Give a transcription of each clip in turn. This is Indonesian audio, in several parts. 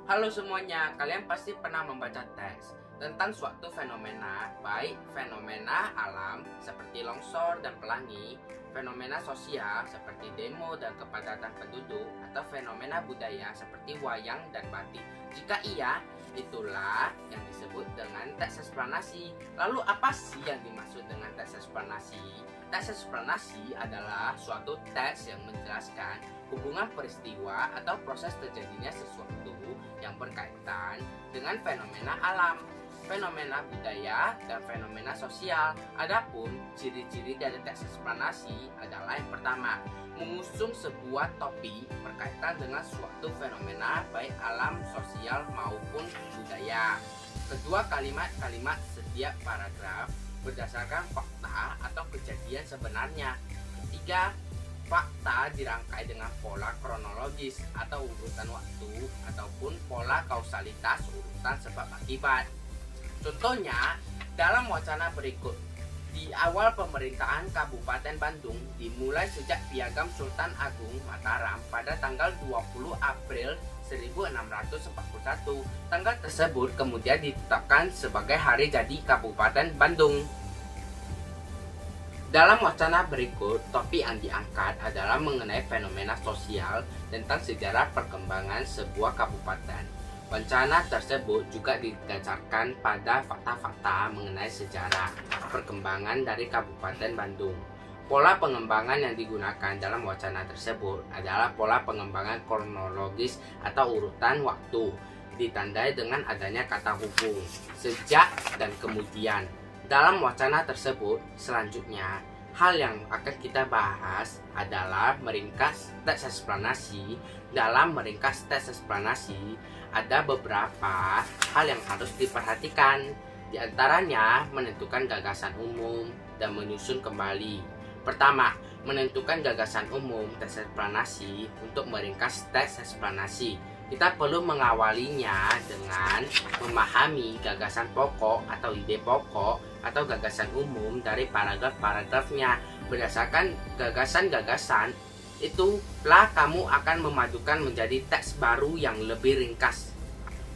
Halo semuanya, kalian pasti pernah membaca teks tentang suatu fenomena, baik fenomena alam seperti longsor dan pelangi, fenomena sosial seperti demo dan kepadatan penduduk, atau fenomena budaya seperti wayang dan batik. Jika iya, itulah yang disebut dengan teks eksplanasi. Lalu apa sih yang dimaksud dengan teks eksplanasi? Teks eksplanasi adalah suatu teks yang menjelaskan hubungan peristiwa atau proses terjadinya sesuatu yang berkaitan dengan fenomena alam, fenomena budaya, dan fenomena sosial. Adapun ciri-ciri dari teks eksplanasi adalah yang pertama, mengusung sebuah topik berkaitan dengan suatu fenomena baik alam, sosial, maupun budaya. Kedua, kalimat-kalimat setiap paragraf berdasarkan fakta atau kejadian sebenarnya. Ketiga, fakta dirangkai dengan pola kronologis atau urutan waktu ataupun pola kausalitas urutan sebab akibat. Contohnya, dalam wacana berikut, di awal pemerintahan Kabupaten Bandung dimulai sejak Piagam Sultan Agung Mataram pada tanggal 20 April 1641. Tanggal tersebut kemudian ditetapkan sebagai hari jadi Kabupaten Bandung. Dalam wacana berikut, topik yang diangkat adalah mengenai fenomena sosial tentang sejarah perkembangan sebuah kabupaten. Wacana tersebut juga didasarkan pada fakta-fakta mengenai sejarah perkembangan dari Kabupaten Bandung. Pola pengembangan yang digunakan dalam wacana tersebut adalah pola pengembangan kronologis atau urutan waktu, ditandai dengan adanya kata hubung, sejak, dan kemudian. Dalam wacana tersebut, selanjutnya, hal yang akan kita bahas adalah meringkas teks eksplanasi. Dalam meringkas teks eksplanasi, ada beberapa hal yang harus diperhatikan. Di antaranya, menentukan gagasan umum dan menyusun kembali. Pertama, menentukan gagasan umum teks eksplanasi. Untuk meringkas teks eksplanasi, kita perlu mengawalinya dengan memahami gagasan pokok atau ide pokok atau gagasan umum dari paragraf-paragrafnya. Berdasarkan gagasan-gagasan itulah kamu akan memadukan menjadi teks baru yang lebih ringkas.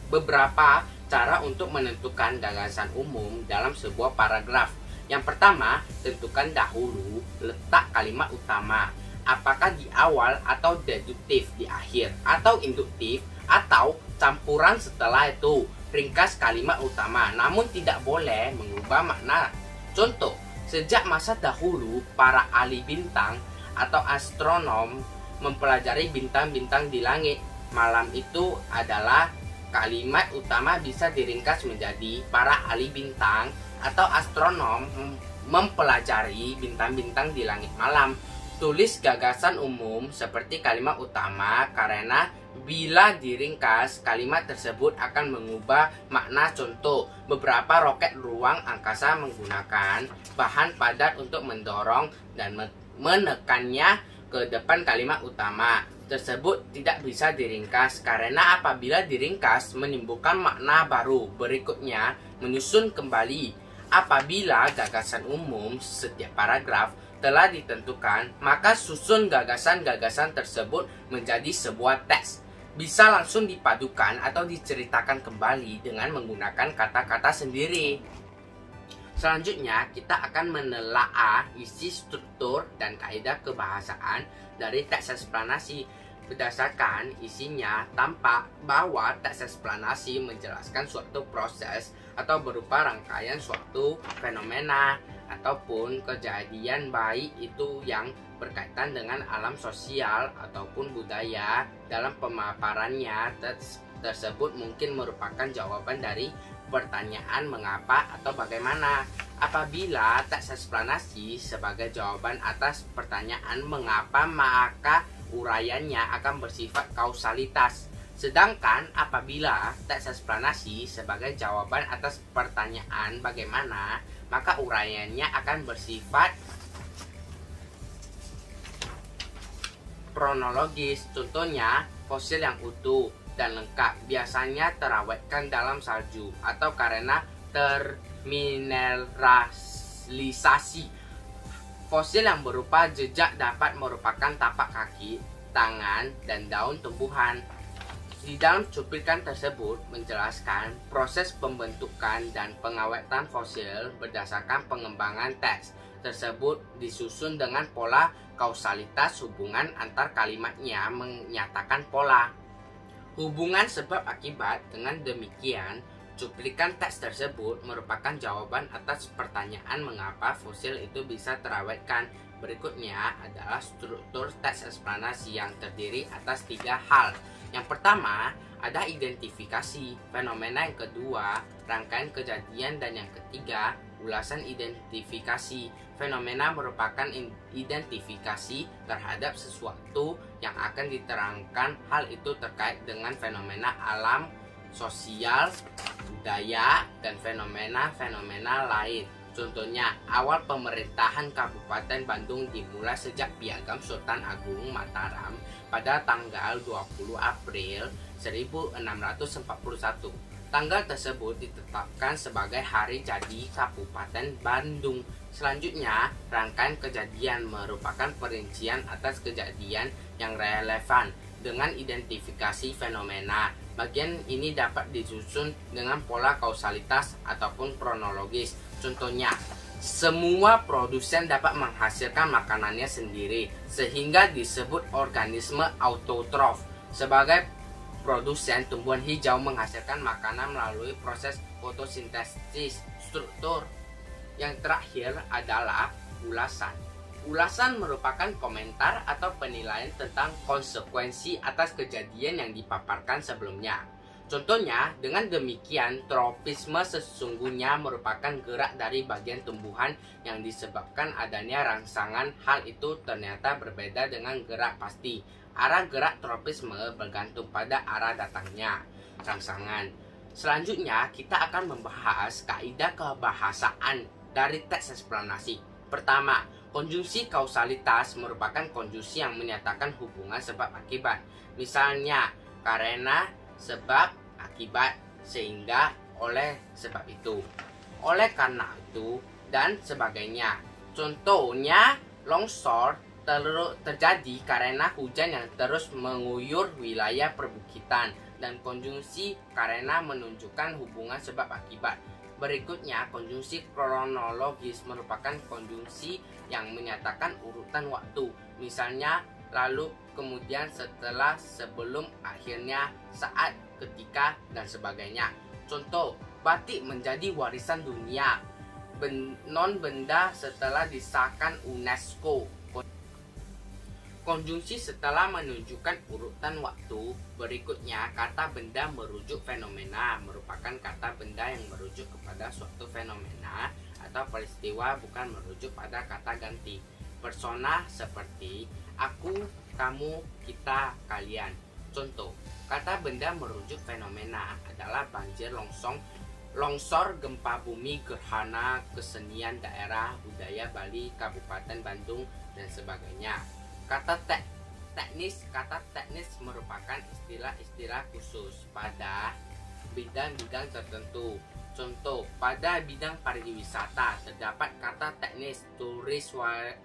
Beberapa cara untuk menentukan gagasan umum dalam sebuah paragraf. Yang pertama, tentukan dahulu letak kalimat utama. Apakah di awal atau deduktif di akhir, atau induktif, atau campuran setelah itu. Ringkas kalimat utama, namun tidak boleh mengubah makna. Contoh, sejak masa dahulu para ahli bintang atau astronom mempelajari bintang-bintang di langit. Malam itu adalah kalimat utama bisa diringkas menjadi para ahli bintang atau astronom mempelajari bintang-bintang di langit malam. Tulis gagasan umum seperti kalimat utama karena bila diringkas, kalimat tersebut akan mengubah makna. Contoh, beberapa roket ruang angkasa menggunakan bahan padat untuk mendorong dan menekannya ke depan kalimat utama. Tersebut tidak bisa diringkas karena apabila diringkas menimbulkan makna baru. Berikutnya, menyusun kembali. Apabila gagasan umum setiap paragraf telah ditentukan, maka susun gagasan-gagasan tersebut menjadi sebuah teks. Bisa langsung dipadukan atau diceritakan kembali dengan menggunakan kata-kata sendiri. Selanjutnya, kita akan menelaah isi, struktur, dan kaidah kebahasaan dari teks eksplanasi. Berdasarkan isinya, tampak bahwa teks eksplanasi menjelaskan suatu proses atau berupa rangkaian suatu fenomena ataupun kejadian, baik itu yang berkaitan dengan alam, sosial ataupun budaya. Dalam pemaparannya, teks tersebut mungkin merupakan jawaban dari pertanyaan mengapa atau bagaimana. Apabila teks eksplanasi sebagai jawaban atas pertanyaan mengapa, maka uraiannya akan bersifat kausalitas. Sedangkan apabila teks eksplanasi sebagai jawaban atas pertanyaan bagaimana, maka uraiannya akan bersifat kronologis. Contohnya, fosil yang utuh dan lengkap biasanya terawetkan dalam salju atau karena termineralisasi. Fosil yang berupa jejak dapat merupakan tapak kaki, tangan, dan daun tumbuhan. Di dalam cuplikan tersebut menjelaskan proses pembentukan dan pengawetan fosil berdasarkan pengembangan teks tersebut disusun dengan pola kausalitas hubungan antar kalimatnya menyatakan pola hubungan sebab akibat. Dengan demikian, cuplikan teks tersebut merupakan jawaban atas pertanyaan mengapa fosil itu bisa terawetkan. Berikutnya adalah struktur teks eksplanasi yang terdiri atas 3 hal. Yang pertama, ada identifikasi fenomena, yang kedua, rangkaian kejadian, dan yang ketiga, ulasan identifikasi. Fenomena merupakan identifikasi terhadap sesuatu yang akan diterangkan. Hal itu terkait dengan fenomena alam, sosial, budaya, dan fenomena-fenomena lain. Contohnya, awal pemerintahan Kabupaten Bandung dimulai sejak Piagam Sultan Agung Mataram pada tanggal 20 April 1641. Tanggal tersebut ditetapkan sebagai hari jadi Kabupaten Bandung. Selanjutnya, rangkaian kejadian merupakan perincian atas kejadian yang relevan dengan identifikasi fenomena. Bagian ini dapat disusun dengan pola kausalitas ataupun kronologis. Contohnya, semua produsen dapat menghasilkan makanannya sendiri, sehingga disebut organisme autotrof. Sebagai produsen, tumbuhan hijau menghasilkan makanan melalui proses fotosintesis. Struktur yang terakhir adalah ulasan. Ulasan merupakan komentar atau penilaian tentang konsekuensi atas kejadian yang dipaparkan sebelumnya. Contohnya, dengan demikian, tropisme sesungguhnya merupakan gerak dari bagian tumbuhan yang disebabkan adanya rangsangan. Hal itu ternyata berbeda dengan gerak pasti. Arah gerak tropisme bergantung pada arah datangnya rangsangan. Selanjutnya, kita akan membahas kaidah kebahasaan dari teks eksplanasi. Pertama, konjungsi kausalitas merupakan konjungsi yang menyatakan hubungan sebab akibat. Misalnya, karena, sebab, akibat, sehingga, oleh sebab itu, oleh karena itu, dan sebagainya. Contohnya, longsor terjadi karena hujan yang terus mengguyur wilayah perbukitan, dan konjungsi karena menunjukkan hubungan sebab akibat. Berikutnya, konjungsi kronologis merupakan konjungsi yang menyatakan urutan waktu. Misalnya, lalu, kemudian, setelah, sebelum, akhirnya, saat, ketika, dan sebagainya. Contoh, batik menjadi warisan dunia non-benda setelah disahkan UNESCO. Konjungsi setelah menunjukkan urutan waktu. Berikutnya, kata benda merujuk fenomena merupakan kata benda yang merujuk kepada suatu fenomena atau peristiwa, bukan merujuk pada kata ganti. Persona seperti aku, kamu, kita, kalian. Contoh, kata benda merujuk fenomena adalah banjir, longsor, gempa bumi, gerhana, kesenian daerah, budaya Bali, Kabupaten Bandung, dan sebagainya. Kata teknis merupakan istilah-istilah khusus pada bidang-bidang tertentu. Contoh, pada bidang pariwisata terdapat kata teknis turis,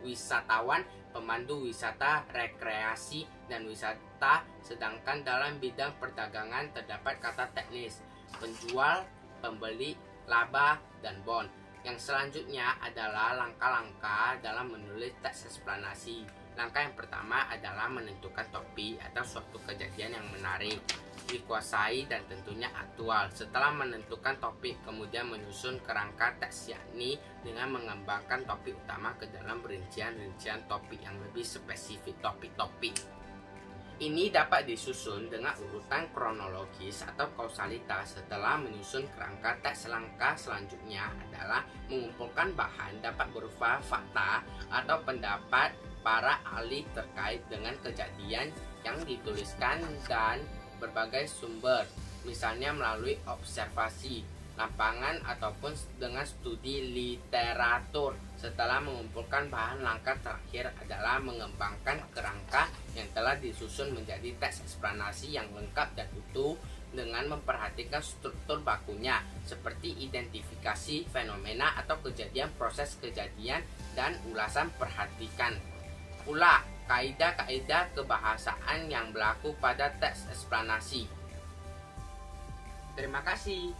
wisatawan, pemandu wisata, rekreasi, dan wisata. Sedangkan dalam bidang perdagangan terdapat kata teknis penjual, pembeli, laba, dan bon. Yang selanjutnya adalah langkah-langkah dalam menulis teks eksplanasi. Langkah yang pertama adalah menentukan topik atau suatu kejadian yang menarik, dikuasai, dan tentunya aktual. Setelah menentukan topik, kemudian menyusun kerangka teks, yakni dengan mengembangkan topik utama ke dalam rincian-rincian topik yang lebih spesifik. Topik-topik ini dapat disusun dengan urutan kronologis atau kausalitas. Setelah menyusun kerangka teks, langkah selanjutnya adalah mengumpulkan bahan, dapat berupa fakta atau pendapat para ahli terkait dengan kejadian yang dituliskan dan berbagai sumber, misalnya melalui observasi lapangan ataupun dengan studi literatur. Setelah mengumpulkan bahan, langkah terakhir adalah mengembangkan kerangka yang telah disusun menjadi teks eksplanasi yang lengkap dan utuh dengan memperhatikan struktur bakunya seperti identifikasi fenomena atau kejadian, proses kejadian, dan ulasan. Perhatikan pula kaidah-kaidah kebahasaan yang berlaku pada teks eksplanasi. Terima kasih.